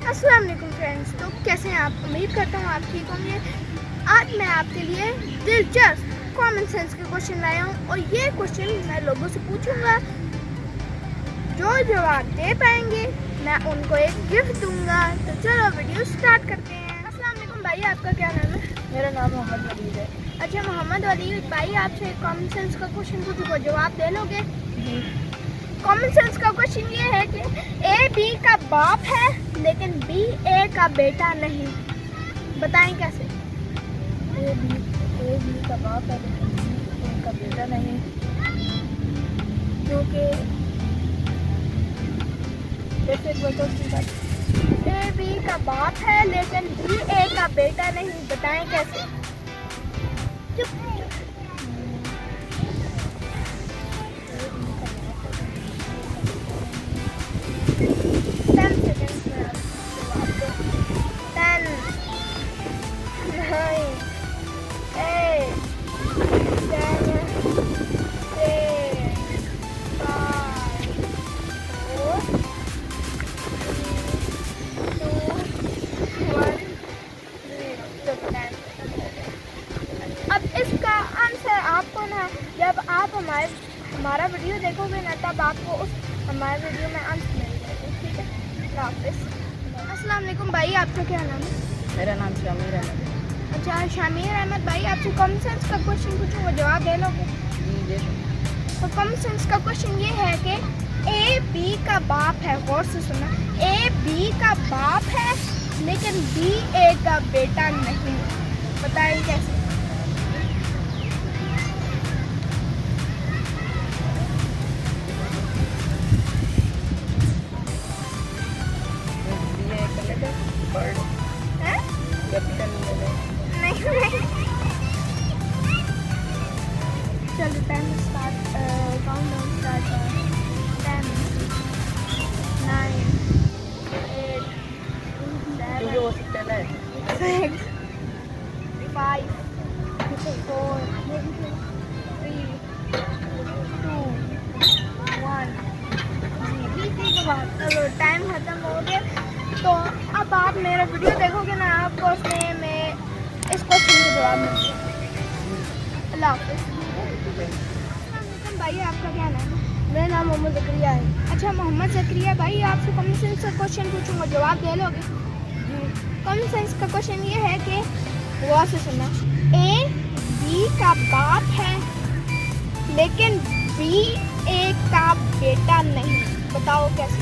अस्सलाम वालेकुम फ्रेंड्स। तो कैसे हैं आप? उम्मीद करता हूँ आप ठीक होंगे। आज मैं आपके लिए दिलचस्प कॉमन सेंस के क्वेश्चन लाया हूँ और ये क्वेश्चन मैं लोगों से पूछूंगा। जो जवाब दे पाएंगे मैं उनको एक गिफ्ट दूंगा। तो चलो वीडियो स्टार्ट करते हैं। अस्सलाम वालेकुम भाई, आपका क्या नाम है? मेरा नाम मोहम्मद वलीद है। अच्छा मोहम्मद वलीद भाई, आपसे एक कॉमन सेंस का क्वेश्चन पूछूंगा, जवाब दे लोगे? कॉमन सेंस का क्वेश्चन ये है कि ए बी का बाप है लेकिन बी ए का बेटा नहीं, बताएं कैसे? ए बी का बाप है लेकिन बी ए का बेटा नहीं, क्योंकि जैसे ए बी का बाप है लेकिन बी ए का बेटा नहीं, बताएं कैसे? चुप। 10 seconds में आप जवाब दो। 10, 9, 8, 7, 6, 5, 4, 3, 2, 1, 0। अब इसका आंसर आपको ना, जब आप हमारा वीडियो देखोगे ना, तब आपको हमारे वीडियो में आंसर मिल जाएगा। ठीक है, अल्लाह हाफ़िज़। अस्सलाम वालेकुम भाई, आपका क्या नाम है? मेरा नाम शामिर अहमद है। अच्छा शामिर अहमद भाई, आपसे कॉमन सेंस का क्वेश्चन पूछूंगा, जवाब दे लोगे? तो कॉमन सेंस का क्वेश्चन ये है कि ए बी का बाप है, गौर से सुना, ए बी का बाप है लेकिन बी ए का बेटा नहीं, बताएं कैसे? हैं? नहीं चलो 10 स्टार्ट, काउंटडाउन स्टार्ट है। 10, 9, 8, 7, वो सब पहला है। 6, 5, 4, 3, 2, 1। चलो टाइम खत्म हो गया। तो अब आप मेरा वीडियो देखोगे ना, आपको उसमें मैं इस क्वेश्चन का जवाब मिल जाएगा। अल्लाह हाफ़िज़। भाई आपका क्या नाम है? मेरा नाम मोहम्मद ज़करिया है। अच्छा मोहम्मद ज़करिया भाई, आपसे कॉमन सेंस का क्वेश्चन पूछूंगा, जवाब दे लोगे? कॉमन सेंस का क्वेश्चन ये है कि गौर से सुनना, ए बी का बाप है लेकिन बी ए का बेटा नहीं, बताओ कैसे?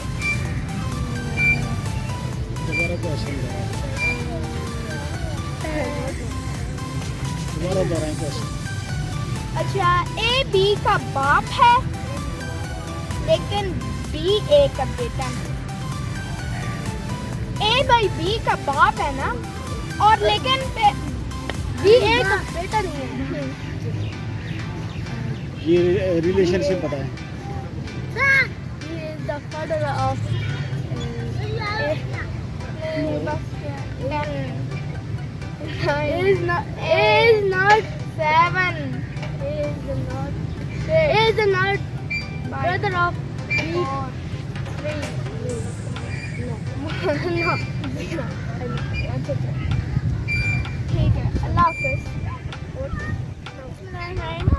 अच्छा ए बी का बाप है लेकिन बी ए का बेटा नहीं। ए भाई बी का बाप है ना, और लेकिन बी ए का बेटा नहीं है। ये रिलेशनशिप बताएं। He is the father of is not 7. Is not brother of 4, 3. No. ठीक है, अल्लाह हाफ़िज़।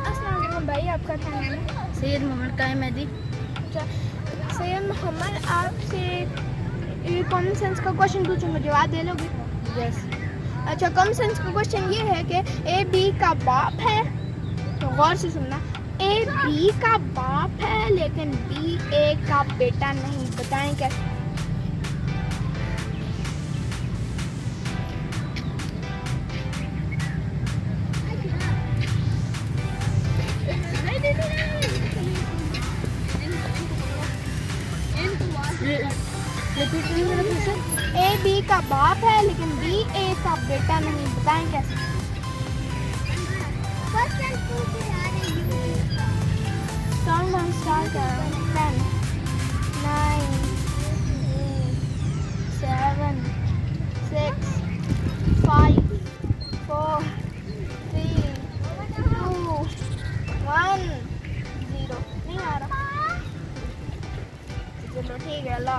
अस्सलाम वालेकुम भाई, आपका क्या नाम है? सैयद मोहम्मद कायम मेहदी। अच्छा सैयद मोहम्मद, आपसे कॉमन सेंस का क्वेश्चन पूछूंगा, जवाब दे लोगे? यस। अच्छा कॉमन सेंस का क्वेश्चन ये है कि ए बी का बाप है, तो गौर से सुनना, ए बी का बाप है लेकिन बी ए का बेटा नहीं, बताएं कैसे? ए बी का बाप है लेकिन बी ए का बेटा नहीं, बताएं कैसे? काउंटडाउन स्टार्ट है। 10, 9, 8, 7, 6, 5, 4, 3, 2, 1, 0। नहीं आ रहा, चलो ठीक है, अल्लाह।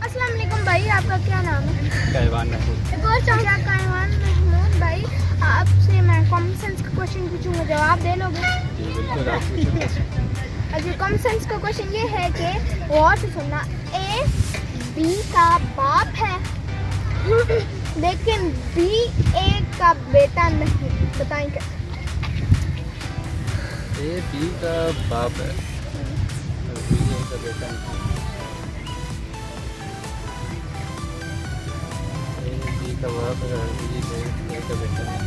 अस्सलाम वालेकुम भाई। भाई आपका क्या नाम है? कहवान महमूद। एक और चाचा कायवान महमूद भाई, आपसे मैं कॉमन सेंस का क्वेश्चन पूछूंगा, जवाब दे लोगे? जी बिल्कुल, आप पूछिए। अच्छा, कॉमन सेंस का क्वेश्चन ये है कि गौर से सुनना, ए बी का बाप है लेकिन बी ए का बेटा नहीं, बताएं क्या? ए बी का बाप है और बी ए का बेटा नहीं। ए बी का बाप है और बी ए का बेटा नहीं।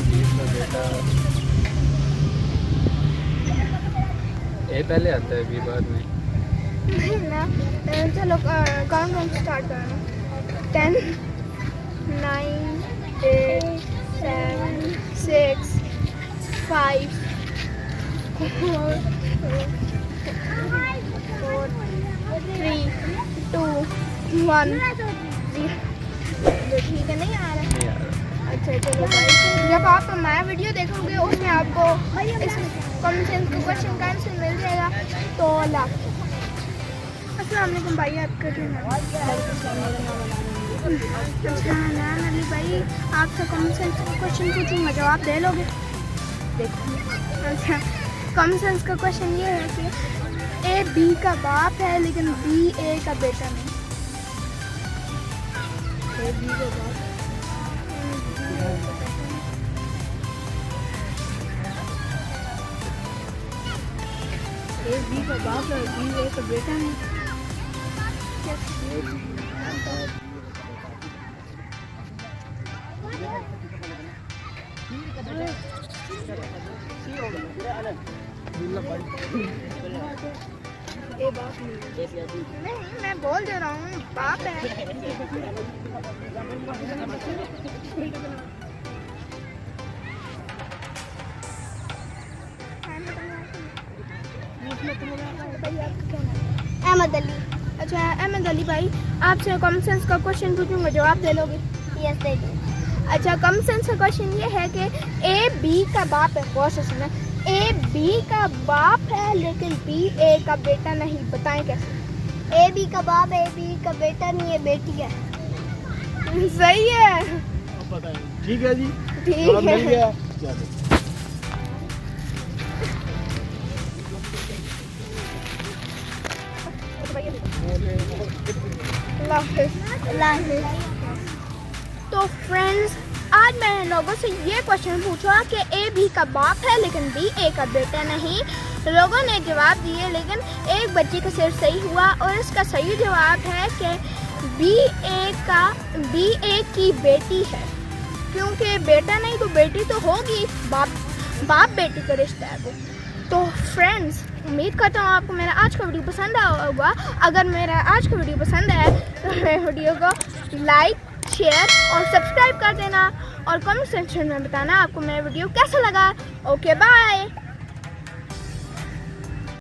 बी का बेटा ए पहले आता है, बी बाद में। नहीं ना, चलो काउंट स्टार्ट करना। 10 9 8 7 6 5 4 3 2 1 ठीक है, नहीं आ रहा? नहीं आ रहा। अच्छा चलो भाई, जब आप हमारा वीडियो देखोगे उसमें आपको इस कॉमन सेंस का क्वेश्चन का आंसर मिल जाएगा। तो अस्सलाम वालेकुम भाई, आपका क्या नाम है? अच्छा नाम अली भाई, आपसे कॉमन सेंस का क्वेश्चन पूछूंगा, जवाब दे लोगे? देखो, अच्छा कॉमन सेंस का क्वेश्चन ये है कि ए बी का बाप है लेकिन बी ए का बेटा नहीं। ए बी का बाप, ए बी का बाप है बी ए का बेटा नहीं। ए बाप नहीं, मैं बोल दे रहा हूँ बाप है। अहमद अली। अच्छा अहमद अली भाई, आपसे कॉमन सेंस का क्वेश्चन पूछूंगा, जवाब दे लोगे? यस दे दो। अच्छा, कॉमन सेंस का क्वेश्चन ये है कि ए बी का बाप है, बहुत से सुना, ए बी का बाप है लेकिन बी ए का बेटा नहीं, बताएं कैसे? ए बी का बाप है, ए बी का बेटा नहीं है, बेटी है। सही है, ठीक है जी, ठीक मिल है। गया। चलो। अल्लाह हाफ़िज़। तो फ्रेंड्स, आज मैंने लोगों से ये क्वेश्चन पूछा कि ए बी का बाप है लेकिन बी ए का बेटा नहीं। लोगों ने जवाब दिए लेकिन एक बच्चे का सिर्फ सही हुआ और इसका सही जवाब है कि बी ए की बेटी है, क्योंकि बेटा नहीं तो बेटी तो होगी, बाप बेटी का रिश्ता है वो। तो फ्रेंड्स, उम्मीद करता हूँ आपको मेरा आज का वीडियो पसंद आया होगा। अगर मेरा आज का वीडियो पसंद आया तो मेरे वीडियो को लाइक, शेयर और सब्सक्राइब कर देना और कमेंट सेक्शन में बताना आपको मेरा वीडियो कैसा लगा। Okay bye.